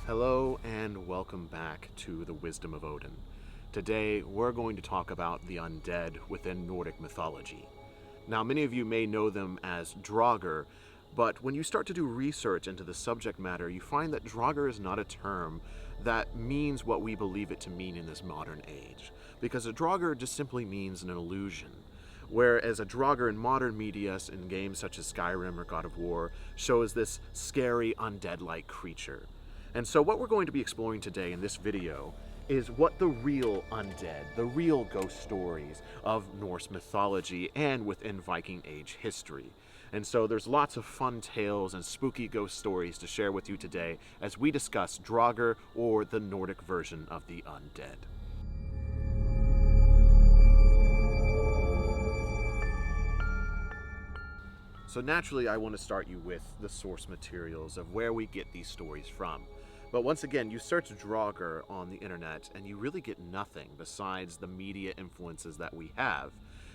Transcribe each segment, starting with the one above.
Hello and welcome back to the Wisdom of Odin. Today we're going to talk about the undead within Nordic mythology. Now many of you may know them as Draugr, but when you start to do research into the subject matter, you find that Draugr is not a term that means what we believe it to mean in this modern age, because a Draugr just simply means an illusion. Whereas a Draugr in modern media, in games such as Skyrim or God of War, shows this scary undead-like creature. And so what we're going to be exploring today in this video is what the real undead, the real ghost stories of Norse mythology and within Viking Age history. And so there's lots of fun tales and spooky ghost stories to share with you today as we discuss Draugr, or the Nordic version of the undead. So naturally I want to start you with the source materials of where we get these stories from. But once again, you search Draugr on the internet and you really get nothing besides the media influences that we have.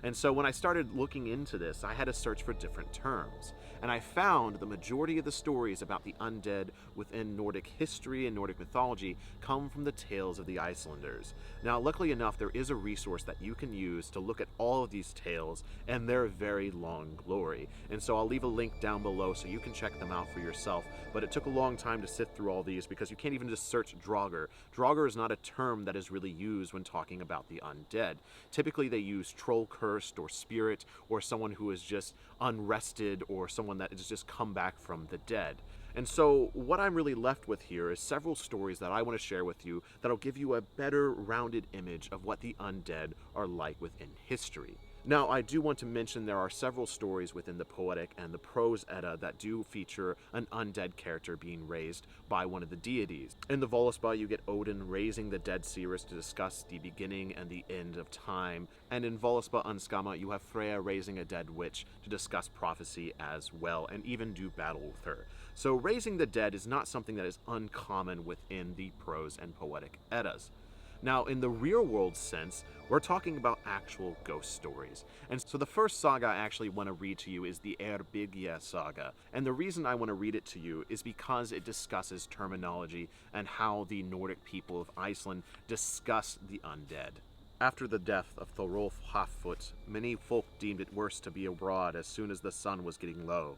And so when I started looking into this, I had to search for different terms. And I found the majority of the stories about the undead within Nordic history and Nordic mythology come from the tales of the Icelanders. Now, luckily enough, there is a resource that you can use to look at all of these tales and their very long glory. And so I'll leave a link down below so you can check them out for yourself. But it took a long time to sift through all these because you can't even just search Draugr. Draugr is not a term that is really used when talking about the undead. Typically they use troll cursed or spirit, or someone who is just unrested, or someone that has just come back from the dead. And so what I'm really left with here is several stories that I want to share with you that'll give you a better rounded image of what the undead are like within history. Now, I do want to mention there are several stories within the Poetic and the Prose Edda that do feature an undead character being raised by one of the deities. In the Völuspá, you get Odin raising the dead seers to discuss the beginning and the end of time, and in Völuspá Unskama, you have Freya raising a dead witch to discuss prophecy as well, and even do battle with her. So raising the dead is not something that is uncommon within the Prose and Poetic Eddas. Now, in the real-world sense, we're talking about actual ghost stories. And so the first saga I actually want to read to you is the Eyrbyggja saga. And the reason I want to read it to you is because it discusses terminology and how the Nordic people of Iceland discuss the undead. After the death of Thorolf Halt-Foot, many folk deemed it worse to be abroad as soon as the sun was getting low.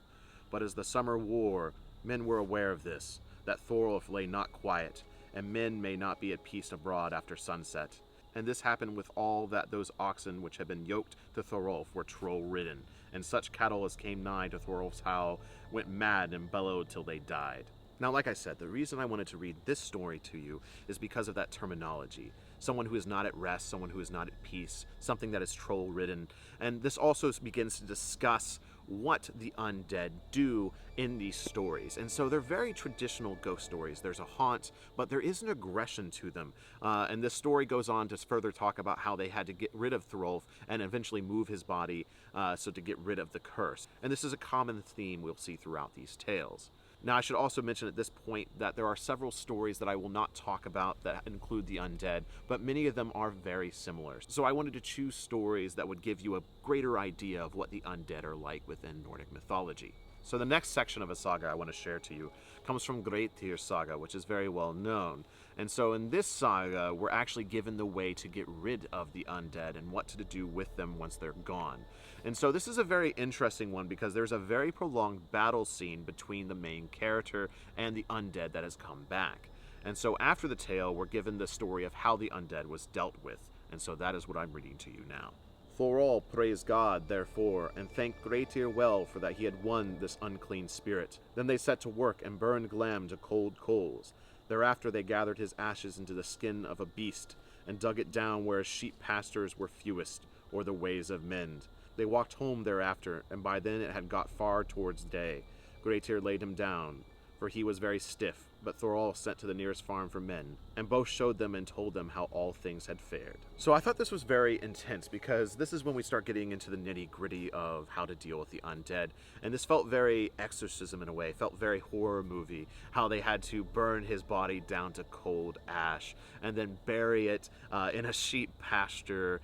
But as the summer wore, men were aware of this, that Thorolf lay not quiet, and men may not be at peace abroad after sunset. And this happened with all that those oxen which had been yoked to Thorolf were troll-ridden, and such cattle as came nigh to Thorolf's howe went mad and bellowed till they died. Now, like I said, the reason I wanted to read this story to you is because of that terminology. Someone who is not at rest, someone who is not at peace, something that is troll-ridden. And this also begins to discuss what the undead do in these stories. And so they're very traditional ghost stories. There's a haunt, but there is an aggression to them. And this story goes on to further talk about how they had to get rid of Thorolf and eventually move his body so to get rid of the curse. And this is a common theme we'll see throughout these tales. Now, I should also mention at this point that there are several stories that I will not talk about that include the undead, but many of them are very similar. So I wanted to choose stories that would give you a greater idea of what the undead are like within Nordic mythology. So the next section of a saga I want to share to you comes from Grettir's saga, which is very well known. And so in this saga, we're actually given the way to get rid of the undead and what to do with them once they're gone. And so this is a very interesting one because there's a very prolonged battle scene between the main character and the undead that has come back. And so after the tale, we're given the story of how the undead was dealt with. And so that is what I'm reading to you now. Thorolf praised God, therefore, and thanked Grettir well for that he had won this unclean spirit. Then they set to work and burned Glam to cold coals. Thereafter they gathered his ashes into the skin of a beast, and dug it down where sheep pastures were fewest, or the ways of men. They walked home thereafter, and by then it had got far towards day. Grettir laid him down, for he was very stiff, but Thorolf sent to the nearest farm for men, and both showed them and told them how all things had fared. So I thought this was very intense, because this is when we start getting into the nitty-gritty of how to deal with the undead, and this felt very exorcism in a way, felt very horror movie, how they had to burn his body down to cold ash, and then bury it in a sheep pasture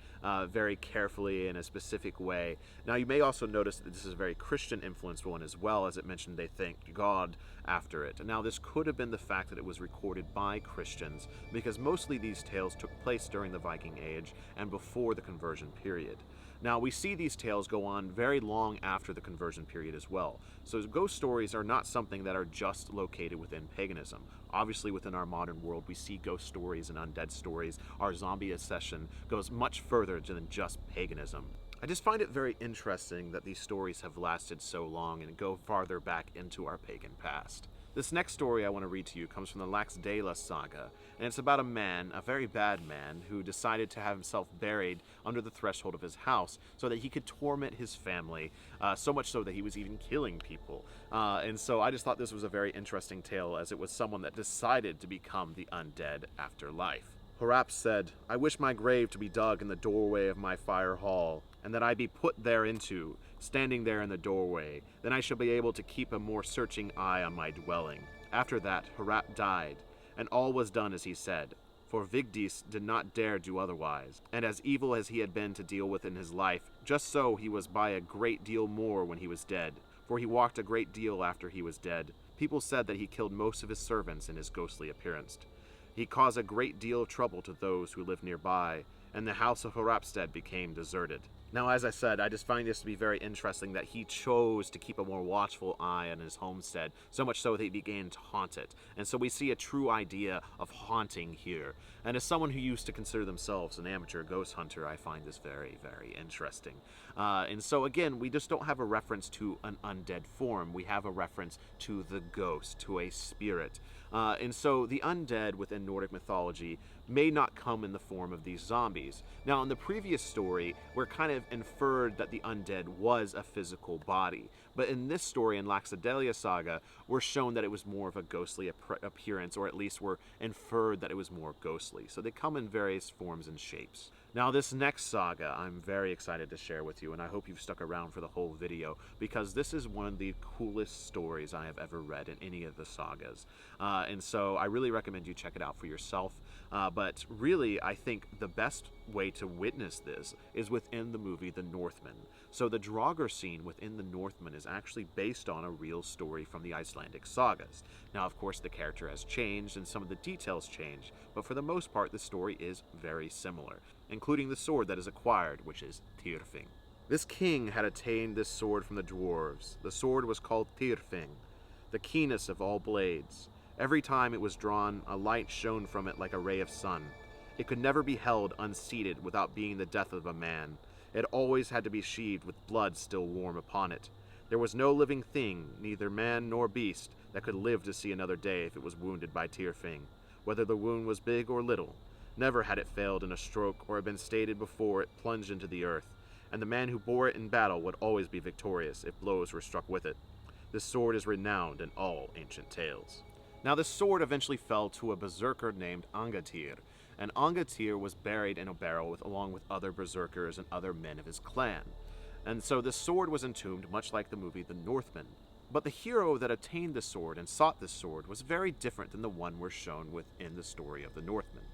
very carefully in a specific way. Now you may also notice that this is a very Christian influenced one as well, as it mentioned they thanked God after it. Now this could have been in the fact that it was recorded by Christians, because mostly these tales took place during the Viking Age and before the conversion period. Now, we see these tales go on very long after the conversion period as well. So ghost stories are not something that are just located within paganism. Obviously, within our modern world, we see ghost stories and undead stories. Our zombie obsession goes much further than just paganism. I just find it very interesting that these stories have lasted so long and go farther back into our pagan past. This next story I want to read to you comes from the Laxdæla Saga, and it's about a man, a very bad man, who decided to have himself buried under the threshold of his house so that he could torment his family, so much so that he was even killing people. And so I just thought this was a very interesting tale, as it was someone that decided to become the undead after life. Horap said, "I wish my grave to be dug in the doorway of my fire hall, and that I be put thereinto, standing there in the doorway. Then I shall be able to keep a more searching eye on my dwelling." After that, Horap died, and all was done as he said, for Vigdis did not dare do otherwise. And as evil as he had been to deal with in his life, just so he was by a great deal more when he was dead, for he walked a great deal after he was dead. People said that he killed most of his servants in his ghostly appearance. He caused a great deal of trouble to those who lived nearby, and the house of Horapstead became deserted. Now, as I said, I just find this to be very interesting that he chose to keep a more watchful eye on his homestead, so much so that he began to haunt it. And so we see a true idea of haunting here. And as someone who used to consider themselves an amateur ghost hunter, I find this very, very interesting. And so again, we just don't have a reference to an undead form. We have a reference to the ghost, to a spirit. And so the undead within Nordic mythology may not come in the form of these zombies. Now, in the previous story, we're kind of inferred that the undead was a physical body. But in this story, in Laxdæla Saga, we're shown that it was more of a ghostly appearance, or at least we're inferred that it was more ghostly. So they come in various forms and shapes. Now, this next saga I'm very excited to share with you, and I hope you've stuck around for the whole video, because this is one of the coolest stories I have ever read in any of the sagas. And so I really recommend you check it out for yourself. But really, I think the best way to witness this is within the movie The Northman. So the Draugr scene within The Northman is actually based on a real story from the Icelandic sagas. Now, of course, the character has changed and some of the details changed, but for the most part, the story is very similar, including the sword that is acquired, which is Tyrfing. This king had attained this sword from the dwarves. The sword was called Tyrfing, the keenest of all blades. Every time it was drawn, a light shone from it like a ray of sun. It could never be held unseated without being the death of a man. It always had to be sheathed with blood still warm upon it. There was no living thing, neither man nor beast, that could live to see another day if it was wounded by Tyrfing, whether the wound was big or little. Never had it failed in a stroke or had been stated before it plunged into the earth, and the man who bore it in battle would always be victorious if blows were struck with it. This sword is renowned in all ancient tales. Now, this sword eventually fell to a berserker named Angatyr, and Angatyr was buried in a barrow along with other berserkers and other men of his clan. And so this sword was entombed, much like the movie The Northman. But the hero that attained the sword and sought this sword was very different than the one we're shown within the story of the Northman.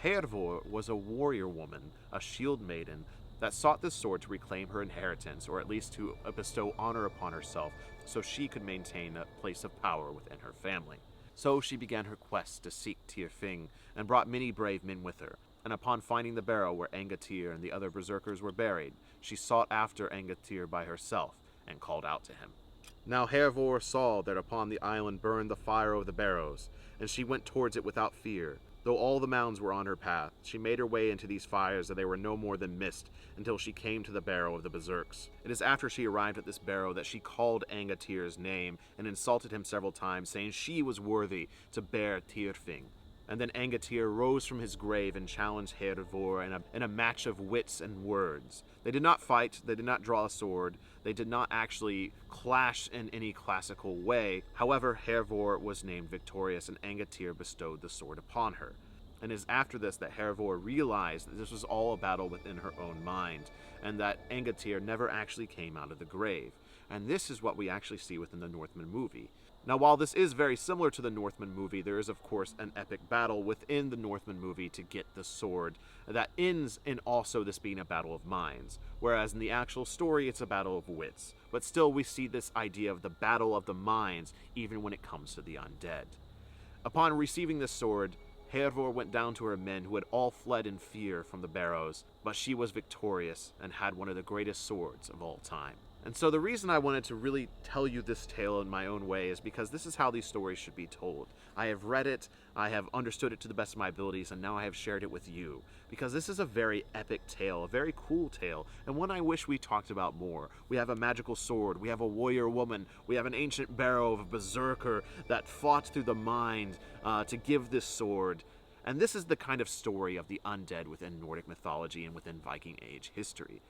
Hervor was a warrior woman, a shield maiden, that sought this sword to reclaim her inheritance, or at least to bestow honor upon herself, so she could maintain a place of power within her family. So she began her quest to seek Tyrfing, and brought many brave men with her. And upon finding the barrow where Angatyr and the other berserkers were buried, she sought after Angatyr by herself, and called out to him. Now Hervor saw that upon the island burned the fire of the barrows, and she went towards it without fear. Though all the mounds were on her path, she made her way into these fires that they were no more than mist, until she came to the barrow of the berserks. It is after she arrived at this barrow that she called Angatyr's name, and insulted him several times, saying she was worthy to bear Tyrfing. And then Angatyr rose from his grave and challenged Hervor in a match of wits and words. They did not fight, they did not draw a sword, they did not actually clash in any classical way. However, Hervor was named victorious, and Angatyr bestowed the sword upon her. And it is after this that Hervor realized that this was all a battle within her own mind, and that Angatyr never actually came out of the grave. And this is what we actually see within the Northman movie. Now, while this is very similar to the Northman movie, there is, of course, an epic battle within the Northman movie to get the sword that ends in also this being a battle of minds, whereas in the actual story, it's a battle of wits. But still, we see this idea of the battle of the minds, even when it comes to the undead. Upon receiving this sword, Hervor went down to her men who had all fled in fear from the Barrows, but she was victorious and had one of the greatest swords of all time. And so the reason I wanted to really tell you this tale in my own way is because this is how these stories should be told. I have read it, I have understood it to the best of my abilities, and now I have shared it with you. Because this is a very epic tale, a very cool tale, and one I wish we talked about more. We have a magical sword, we have a warrior woman, we have an ancient Barrow of a berserker that fought through the mind to give this sword. And this is the kind of story of the undead within Nordic mythology and within Viking Age history.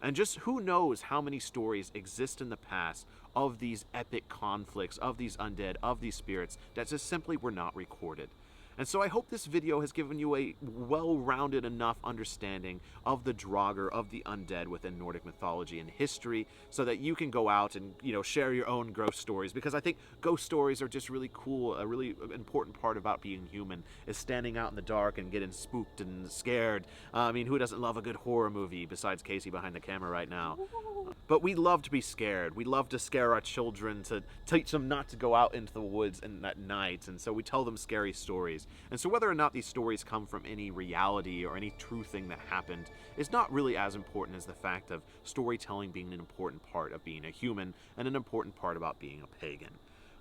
And just who knows how many stories exist in the past of these epic conflicts, of these undead, of these spirits that just simply were not recorded. And so I hope this video has given you a well-rounded enough understanding of the Draugr, of the undead within Nordic mythology and history, so that you can go out and, share your own ghost stories, because I think ghost stories are just really cool. A really important part about being human is standing out in the dark and getting spooked and scared. I mean, who doesn't love a good horror movie besides Casey behind the camera right now? But we love to be scared. We love to scare our children, to teach them not to go out into the woods at night, and so we tell them scary stories. And so whether or not these stories come from any reality or any true thing that happened is not really as important as the fact of storytelling being an important part of being a human and an important part about being a pagan.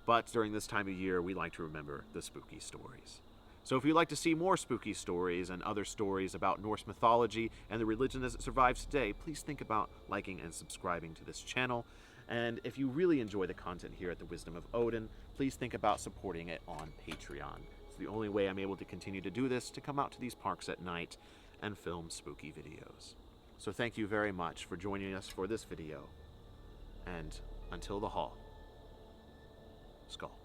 But during this time of year, we like to remember the spooky stories. So if you'd like to see more spooky stories and other stories about Norse mythology and the religion as it survives today, please think about liking and subscribing to this channel. And if you really enjoy the content here at the Wisdom of Odin, please think about supporting it on Patreon. It's the only way I'm able to continue to do this, to come out to these parks at night and film spooky videos. So thank you very much for joining us for this video. And until the hall, Skull.